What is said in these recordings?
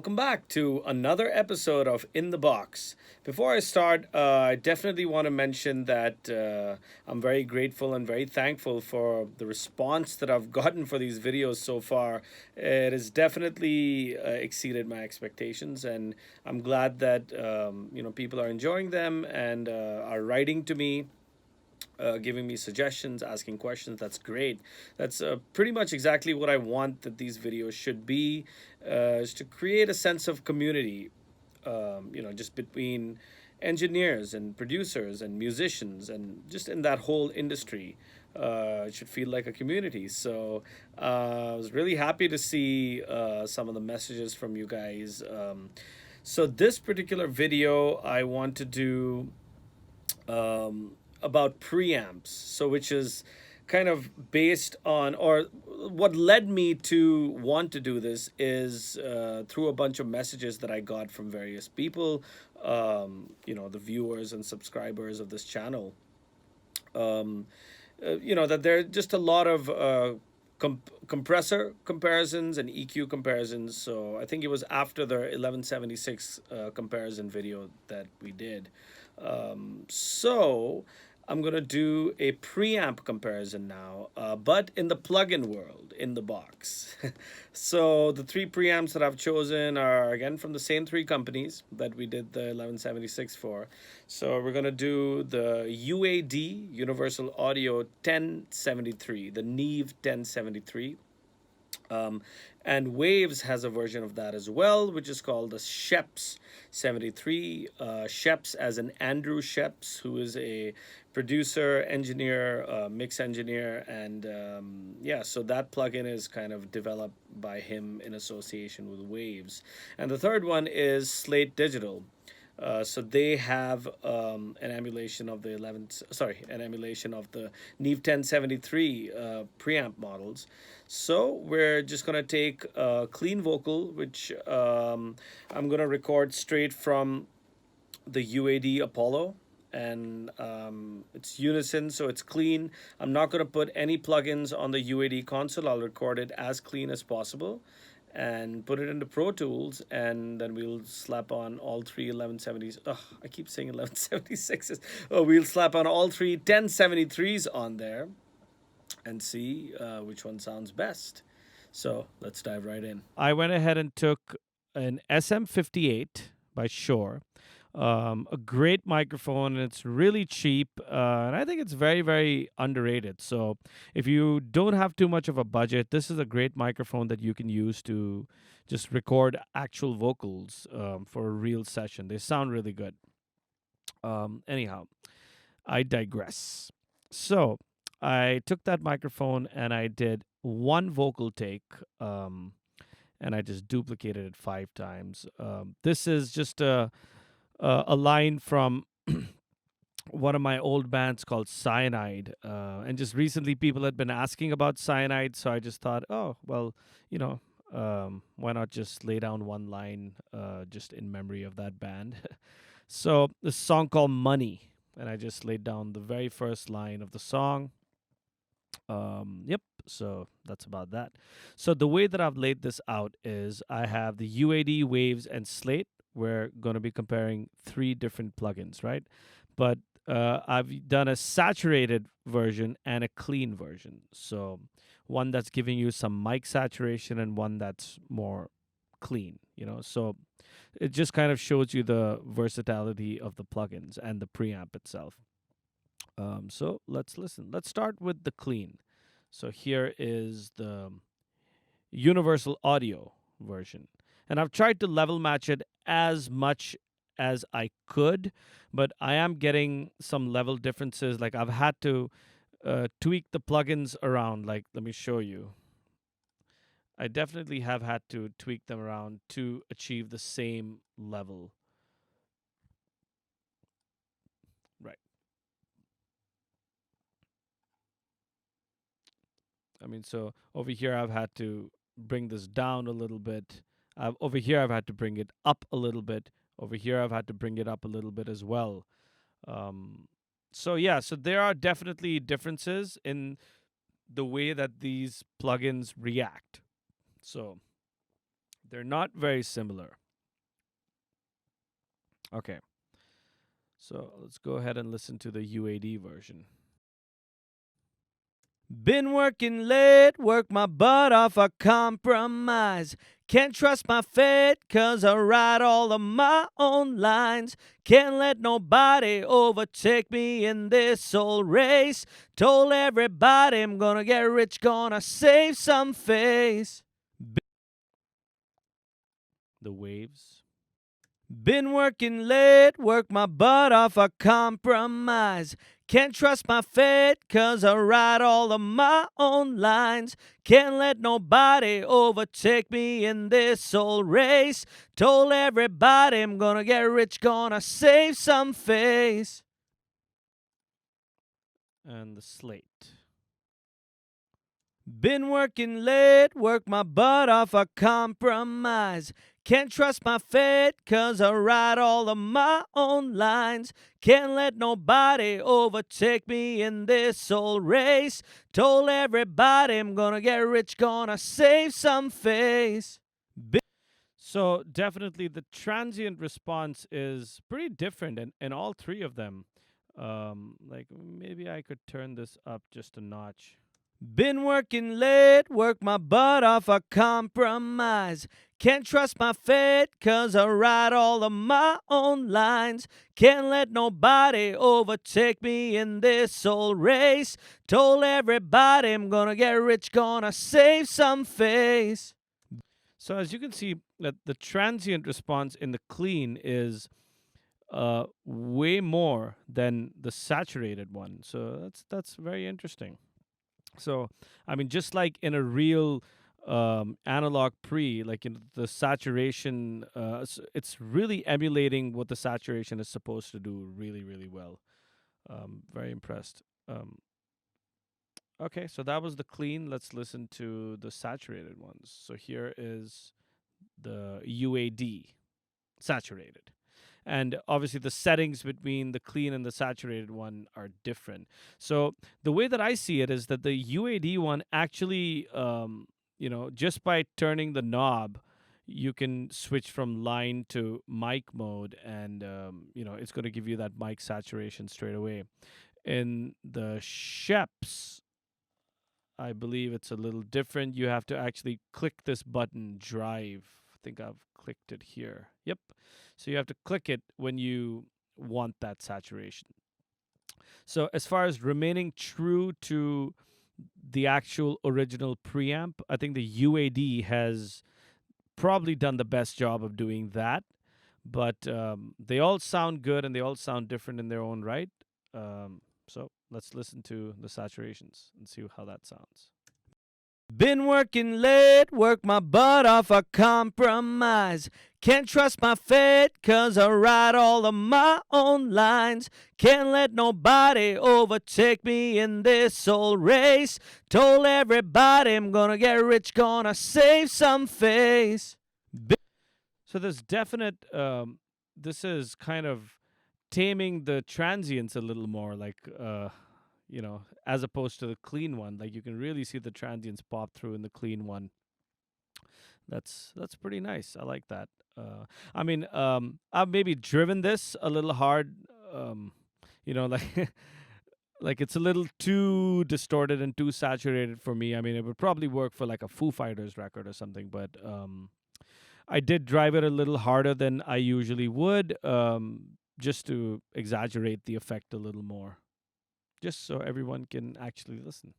welcome back to another episode of In the Box. Before I start, I definitely want to mention that I'm very grateful and very thankful for the response that I've gotten for these videos so far. It has definitely exceeded my expectations, and I'm glad that people are enjoying them and are writing to me, giving me suggestions, asking questions. That's great. That's pretty much exactly what I want that these videos should be, is to create a sense of community, just between engineers and producers and musicians and just in that whole industry. It should feel like a community. So I was really happy to see some of the messages from you guys. So this particular video, I want to do about preamps, so which is kind of based on, or what led me to want to do this is through a bunch of messages that I got from various people, the viewers and subscribers of this channel. That there are just a lot of compressor comparisons and EQ comparisons. So I think it was after the 1176 comparison video that we did. So I'm gonna do a preamp comparison now, but in the plugin world, in the box. So the three preamps that I've chosen are again from the same three companies that we did the 1176 for. So we're gonna do the UAD Universal Audio 1073, the Neve 1073. Um, and Waves has a version of that as well, which is called the Sheps 73. Sheps as in Andrew Sheps, who is a producer, engineer, mix engineer. And so that plugin is kind of developed by him in association with Waves. And the third one is Slate Digital. So they have an emulation of the Neve 1073 preamp models. So we're just gonna take a clean vocal, which I'm gonna record straight from the UAD Apollo, and it's unison, so it's clean. I'm not gonna put any plugins on the UAD console. I'll record it as clean as possible and put it into Pro Tools, and then we'll slap on all three 1170s. Oh, I keep saying 1176s. Oh, we'll slap on all three 1073s on there and see which one sounds best. So let's dive right in. I went ahead and took an SM58 by Shure. A great microphone, and it's really cheap, and I think it's very, very underrated. So if you don't have too much of a budget, this is a great microphone that you can use to just record actual vocals for a real session. They sound really good. Anyhow, I digress. So I took that microphone and I did one vocal take, and I just duplicated it 5 times. This is just a line from one of my old bands called Cyanide. And just recently, people had been asking about Cyanide, so I just thought, oh, well, why not just lay down one line just in memory of that band? So, this song called Money, and I just laid down the very first line of the song. Yep, so that's about that. So, the way that I've laid this out is I have the UAD, Waves, and Slate. We're going to be comparing 3 different plugins, right? But I've done a saturated version and a clean version. So one that's giving you some mic saturation and one that's more clean, So it just kind of shows you the versatility of the plugins and the preamp itself. So let's listen. Let's start with the clean. So here is the Universal Audio version. And I've tried to level match it as much as I could, but I am getting some level differences. Like I've had to tweak the plugins around. Like, let me show you. I definitely have had to tweak them around to achieve the same level. Right. I mean, so over here I've had to bring this down a little bit. Over here I've had to bring it up a little bit. Over here I've had to bring it up a little bit as well. So there are definitely differences in the way that these plugins react. So They're not very similar. Okay, so let's go ahead and listen to the UAD version. Been working late, work my butt off, a compromise. Can't trust my fate, cause I write all of my own lines. Can't let nobody overtake me in this old race. Told everybody I'm gonna get rich, gonna save some face. The waves. Been working late, work my butt off, a compromise. Can't trust my fate, cause I write all of my own lines. Can't let nobody overtake me in this old race. Told everybody I'm gonna get rich, gonna save some face. And the slate. Been working late, work my butt off, a compromise. Can't trust my fate, cause I write all of my own lines. Can't let nobody overtake me in this old race. Told everybody I'm gonna get rich, gonna save some face. So definitely the transient response is pretty different in all three of them. Like maybe I could turn this up just a notch. Been working late, work my butt off, a compromise. Can't trust my fate, cause I write all of my own lines. Can't let nobody overtake me in this old race. Told everybody I'm gonna get rich, gonna save some face. So as you can see, that the transient response in the clean is way more than the saturated one. So that's very interesting. So, I mean, just like in a real analog pre, like in the saturation, it's really emulating what the saturation is supposed to do really, really well. Very impressed. Okay, so that was the clean. Let's listen to the saturated ones. So here is the UAD saturated. And obviously, the settings between the clean and the saturated one are different. So, the way that I see it is that the UAD one actually, just by turning the knob, you can switch from line to mic mode, and it's going to give you that mic saturation straight away. In the Sheps, I believe it's a little different. You have to actually click this button, drive. I think I've clicked it here. Yep. So you have to click it when you want that saturation. So as far as remaining true to the actual original preamp, I think the UAD has probably done the best job of doing that. But they all sound good and they all sound different in their own right. So let's listen to the saturations and see how that sounds. Been working late, work my butt off, a compromise. Can't trust my fate, cause I write all of my own lines. Can't let nobody overtake me in this old race. Told everybody I'm gonna get rich, gonna save some face. So there's definite, this is kind of taming the transients a little more, like, as opposed to the clean one. Like you can really see the transients pop through in the clean one. That's pretty nice. I like that. I mean, I've maybe driven this a little hard. Like like it's a little too distorted and too saturated for me. I mean, it would probably work for like a Foo Fighters record or something, but I did drive it a little harder than I usually would, just to exaggerate the effect a little more, just so everyone can actually listen.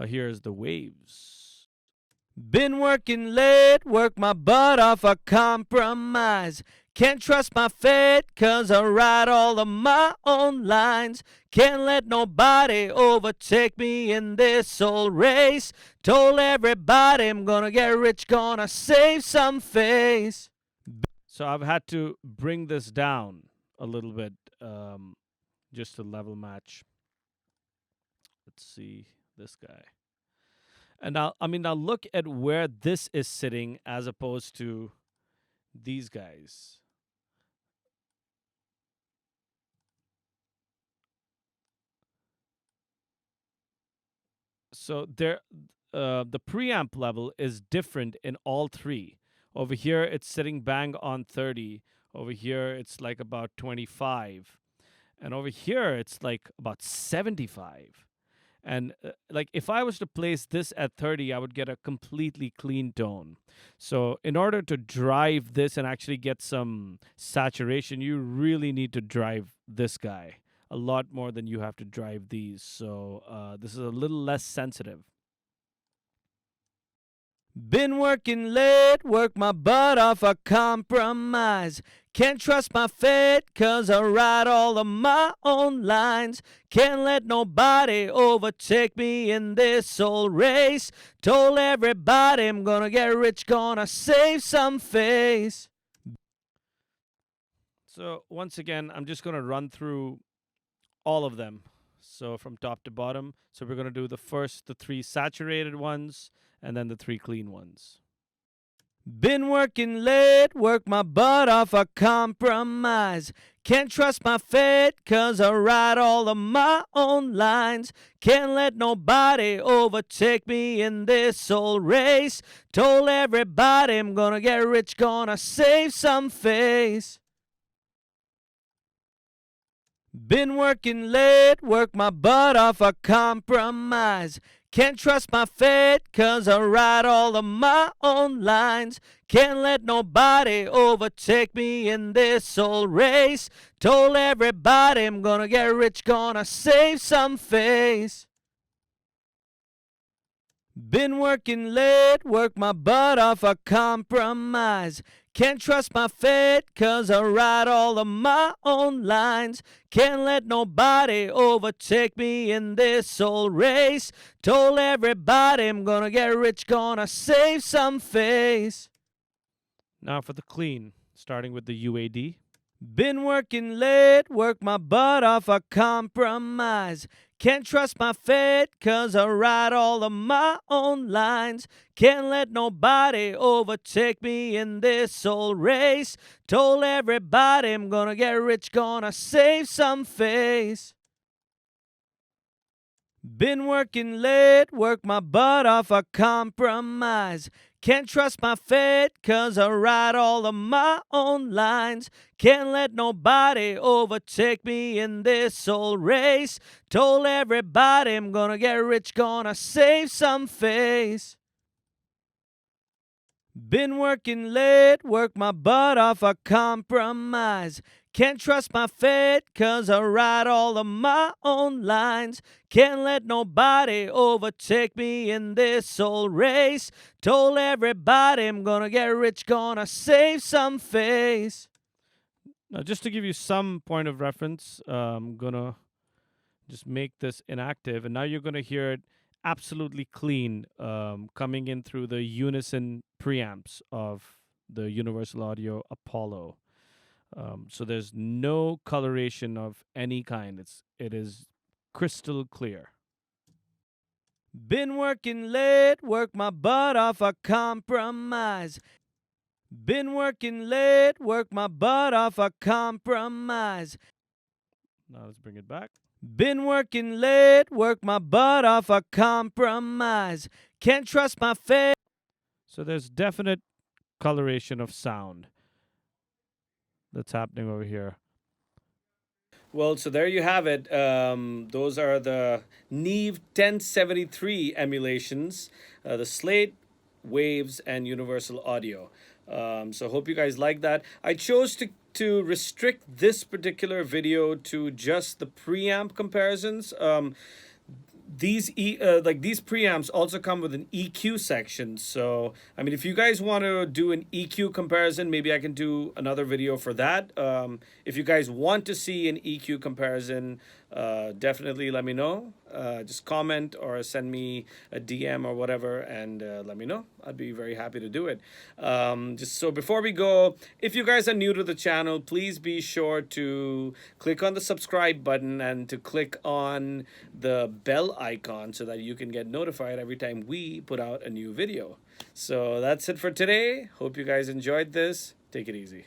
Here's the waves. Been working late, work my butt off, a compromise. Can't trust my fate, cause I write all of my own lines. Can't let nobody overtake me in this old race. Told everybody I'm gonna get rich, gonna save some face. So I've had to bring this down a little bit, just to level match. Let's see this guy. And now look at where this is sitting as opposed to these guys. So the preamp level is different in all three. Over here, it's sitting bang on 30. Over here, it's like about 25. And over here, it's like about 75. And like if I was to place this at 30, I would get a completely clean tone. So in order to drive this and actually get some saturation, you really need to drive this guy a lot more than you have to drive these. So this is a little less sensitive. Been working late, work my butt off, a compromise. Can't trust my fate, cause I write all of my own lines. Can't let nobody overtake me in this old race. Told everybody I'm gonna get rich, gonna save some face. So once again, I'm just gonna run through all of them. So from top to bottom. So we're gonna do the three saturated ones, and then the three clean ones. Been working late, work my butt off, a compromise. Can't trust my fate, cause I write all of my own lines. Can't let nobody overtake me in this old race. Told everybody I'm gonna get rich, gonna save some face. Been working late, work my butt off, a compromise. Can't trust my fate, cause I write all of my own lines. Can't let nobody overtake me in this old race. Told everybody I'm gonna get rich, gonna save some face. Been working late, work my butt off, a compromise. Can't trust my fate, cause I write all of my own lines. Can't let nobody overtake me in this old race. Told everybody I'm gonna get rich, gonna save some face. Now for the clean, starting with the UAD. Been working late, work my butt off, a compromise. Can't trust my fate, cause I write all of my own lines. Can't let nobody overtake me in this old race. Told everybody I'm gonna get rich, gonna save some face. Been working late, work my butt off, a compromise. Can't trust my fate, cause I write all of my own lines. Can't let nobody overtake me in this old race. Told everybody I'm gonna get rich, gonna save some face. Been working late, work my butt off, a compromise. Can't trust my fate, cause I write all of my own lines. Can't let nobody overtake me in this old race. Told everybody I'm gonna get rich, gonna save some face. Now, just to give you some point of reference, I'm gonna just make this inactive, and now you're gonna hear it absolutely clean, coming in through the unison preamps of the Universal Audio Apollo. So there's no coloration of any kind. It is crystal clear. Been working late, work my butt off, a compromise. Been working late, work my butt off, a compromise. Now let's bring it back. Been working late, work my butt off, a compromise. Can't trust my face. So there's definite coloration of sound that's happening over here. Well, so there you have it. Those are the Neve 1073 emulations, the Slate, Waves, and Universal Audio. So hope you guys like that. I chose to restrict this particular video to just the preamp comparisons. These these preamps also come with an EQ section. So I mean, if you guys want to do an EQ comparison, maybe I can do another video for that. If you guys want to see an EQ comparison, definitely let me know. Just comment or send me a DM or whatever, and let me know. I'd be very happy to do it. Just so before we go, if you guys are new to the channel, please be sure to click on the subscribe button and to click on the bell icon so that you can get notified every time we put out a new video. So that's it for today. Hope you guys enjoyed this. Take it easy.